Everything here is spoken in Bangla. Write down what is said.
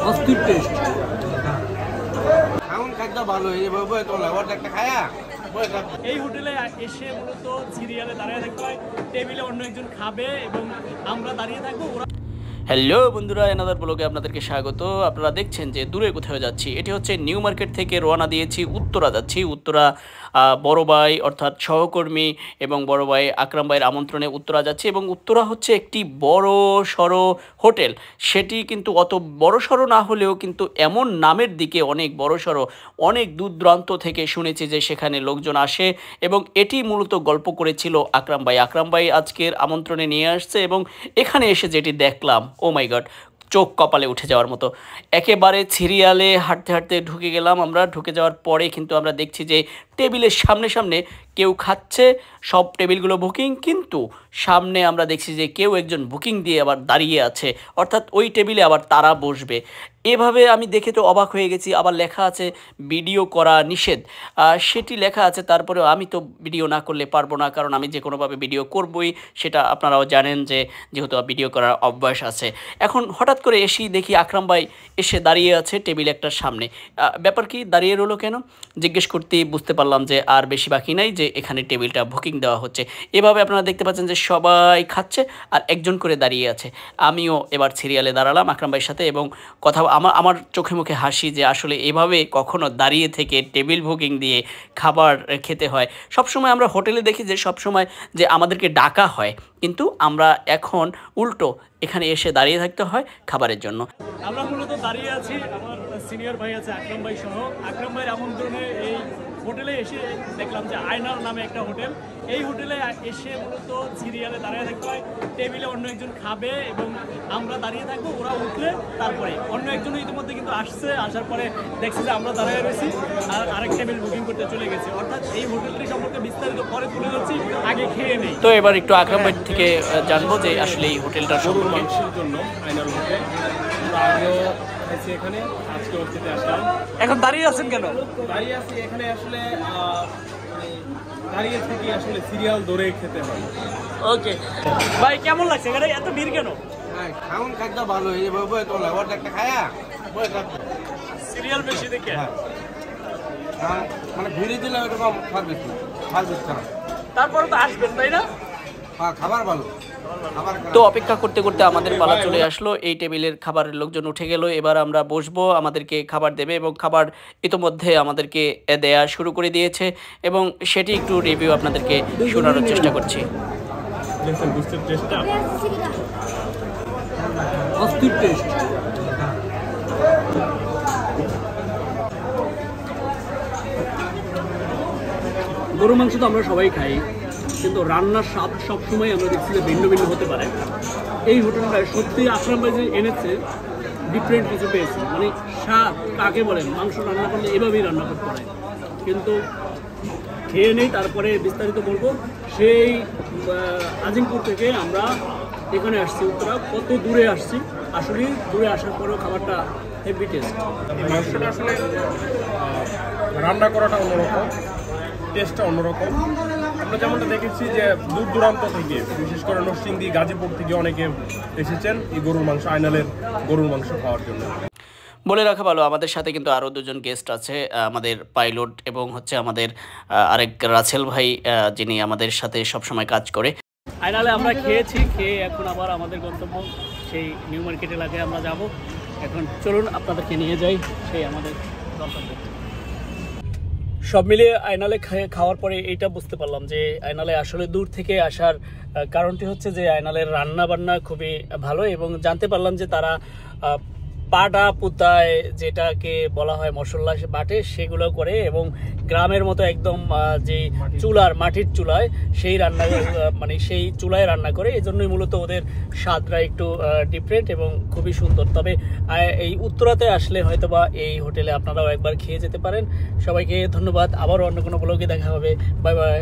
অস্থির টেস্ট। এমন খাদ্য ভালো এইভাবে তো লেবারটা একটা খায়া এই হোটেলে এসে মূলত সিরিয়ালে দাঁড়িয়ে থাকতে হয়, টেবিলে অন্য একজন খাবে এবং আমরা দাঁড়িয়ে থাকবো। হ্যালো বন্ধুরা, এনাদার ব্লগে আপনাদেরকে স্বাগত। আপনারা দেখছেন যে দূরে কোথাও যাচ্ছি। এটি হচ্ছে নিউ মার্কেট থেকে রওনা দিয়েছি, উত্তরা যাচ্ছি। উত্তরা বড় ভাই অর্থাৎ সহকর্মী এবং বড় ভাই আকরাম ভাইয়ের আমন্ত্রণে উত্তরা যাচ্ছি। এবং উত্তরা হচ্ছে একটি বড় সড়ো হোটেল। সেটি কিন্তু অত বড় সড়ো না হলেও কিন্তু এমন নামের দিকে অনেক বড় সড়ো, অনেক দূর দূরান্ত থেকে শুনেছি যে সেখানে লোকজন আসে। এবং এটি মূলত গল্প করেছিল আকরাম ভাই। আকরাম ভাই আজকের আমন্ত্রণে নিয়ে আসছে এবং এখানে এসে যেটি দেখলাম, ও মাই গড, চোখ কপালে উঠে যাওয়ার মতো। একেবারে সিরিয়ালে হাঁটতে হাঁটতে ঢুকে গেলাম। আমরা ঢুকে যাওয়ার পরে কিন্তু আমরা দেখছি যে টেবিলের সামনে সামনে কেউ খাচ্ছে, সব টেবিলগুলো বুকিং, কিন্তু সামনে আমরা দেখছি যে কেউ একজন বুকিং দিয়ে আবার দাঁড়িয়ে আছে, অর্থাৎ ওই টেবিলে আবার তারা বসবে। এভাবে আমি দেখে তো অবাক হয়ে গেছি। আবার লেখা আছে ভিডিও করা নিষেধ, সেটি লেখা আছে। তারপরেও আমি তো ভিডিও না করলে পারবো না, কারণ আমি যে কোনোভাবে ভিডিও করবই, সেটা আপনারাও জানেন যে যেহেতু ভিডিও করার অভ্যাস আছে। এখন হঠাৎ করে এসেই দেখি আকরাম ভাই এসে দাঁড়িয়ে আছে টেবিল একটার সামনে। ব্যাপার কি, দাঁড়িয়ে রইলো কেন জিজ্ঞেস করতেই বুঝতে পারলাম যে আর বেশি বাকি নাই, যে এখানে টেবিলটা বুকিং দেওয়া হচ্ছে। এভাবে আপনারা দেখতে পাচ্ছেন যে সবাই খাচ্ছে আর একজন করে দাঁড়িয়ে আছে। আমিও এবার সিরিয়ালে দাঁড়ালাম আকরাম ভাইয়ের সাথে এবং কথা আমার চোখে মুখে হাসি যে আসলে এভাবে কখনো দাঁড়িয়ে থেকে টেবিল বুকিং দিয়ে খাবার খেতে হয়। সবসময় আমরা হোটেলে দেখি যে সবসময় যে আমাদেরকে ডাকা হয়, কিন্তু আমরা এখন উল্টো এখানে এসে দাঁড়িয়ে থাকতে হয় খাবারের জন্য। আমরা মূলত দাঁড়িয়ে আছি, আমার সিনিয়র ভাই আছে আকরাম ভাই সহ। আকরাম ভাইয়ের আমন্ত্রণে এই হোটেলে এসে দেখলাম যে আয়নার নামে একটা হোটেল। এই হোটেলে এসে মূলত সিরিয়ালে দাঁড়িয়ে থাকতে হয়, টেবিলে অন্য একজন খাবে এবং আমরা দাঁড়িয়ে থাকবো। ওরা উঠলে তারপরে অন্য একজন ইতিমধ্যে কিন্তু আসছে, আসার পরে দেখছি যে আমরা দাঁড়িয়ে রয়েছি আর আরেক টেবিল বুকিং করতে চলে গেছে। অর্থাৎ এই হোটেলটি সম্পর্কে বিস্তারিত পরে তুলে ধরছি, আগে খেয়ে নেই। তো এবার একটু আকরাম ভাই থেকে জানবো যে আসলে এই হোটেলটা গরুর মাংসের জন্য আয়নার হোটেল। আমরা আগেও খাইছি এখানে, আজকে হচ্ছে আসলাম। এখন দাঁড়িয়ে আছেন কেন? দাঁড়িয়ে আছি এখানে আসলে দাঁড়িয়ে থেকে আসলে সিরিয়াল ধরে খেতে হয়। ওকে ভাই, কেমন লাগছে এখানে এত ভিড় কেন? এমন খাদ্য ভালো এইভাবে তো লেবারটা একটা খায়া সিরিয়াল বেশি দেখে মানে ভিড়ে দিলে ওইরকম সার্ভিস করা, তারপরে তো আসবেন তাই না? খাবার ভালো। তো অপেক্ষা করতে করতে আমাদের পালা চলে আসলো। এই টেবিলের খাবারের লোকজন উঠে গেল। এবার আমরা বসবো, আমাদেরকে খাবার দেবে এবং খাবার ইতোমধ্যে আমাদেরকে দেয়া শুরু করে দিয়েছে এবং সেটি একটু রিভিউ আপনাদেরকে শোনানোর চেষ্টা করছি। অস্থির টেস্ট। গরু মাংস তো আমরা সবাই খাই, কিন্তু রান্নার স্বাদ সবসময় আমরা দেখছি যে ভিন্ন ভিন্ন হতে পারে। এই হোটেলটায় সত্যি আকরাম ভাই যে এনেছে ডিফারেন্ট কিছু পেয়েছি। মানে স্বাদ কাকে বলেন, মাংস রান্না করলে এভাবেই রান্না করতে হয়। কিন্তু খেয়ে নেই, তারপরে বিস্তারিত বলবো। সেই আজিমপুর থেকে আমরা এখানে আসছি উত্তরা, কত দূরে আসছি। আসলে দূরে আসার পরেও খাবারটা হেভি টেস্ট। মাংসটা আসলে রান্না করাটা অন্যরকম, টেস্টটা অন্যরকম। আমরা যেমনটা দেখেছি যে দূর দূরান্ত থেকে, বিশেষ করে নরসিংদী, গাজীপুর থেকে অনেকে এসেছেন এই গরুর মাংস, আয়নালের গরুর মাংস খাওয়ার জন্য। বলে রাখা ভালো, আমাদের সাথে কিন্তু আরও দুজন গেস্ট আছে, আমাদের পাইলট এবং হচ্ছে আমাদের আরেক রাসেল ভাই, যিনি আমাদের সাথে সবসময় কাজ করে। আয়নালে আমরা খেয়েছি, খেয়ে এখন আবার আমাদের গন্তব্য সেই নিউ মার্কেট এলাকায় আমরা যাব। এখন চলুন আপনাদেরকে নিয়ে যাই সেই আমাদের গন্তব্য। সব মিলিয়ে আয়নালে খাওয়ার পরে এইটা বুঝতে পারলাম যে আয়নালে আসলে দূর থেকে আসার কারণটি হচ্ছে যে আয়নালের রান্না বান্না খুবই ভালো এবং জানতে পারলাম যে তারা পাটা পুতায়, যেটাকে বলা হয় মশলা বাটে, সেগুলো করে এবং গ্রামের মতো একদম যে চুলার, মাটির চুলায় সেই রান্না মানে সেই চুলায় রান্না করে। এই জন্যই মূলত ওদের স্বাদটা একটু ডিফারেন্ট এবং খুবই সুন্দর। তবে এই উত্তরাতে আসলে হয়তোবা এই হোটেলে আপনারাও একবার খেয়ে যেতে পারেন। সবাইকে ধন্যবাদ, আবারও অন্য কোনো ব্লগে দেখা হবে। Bye bye.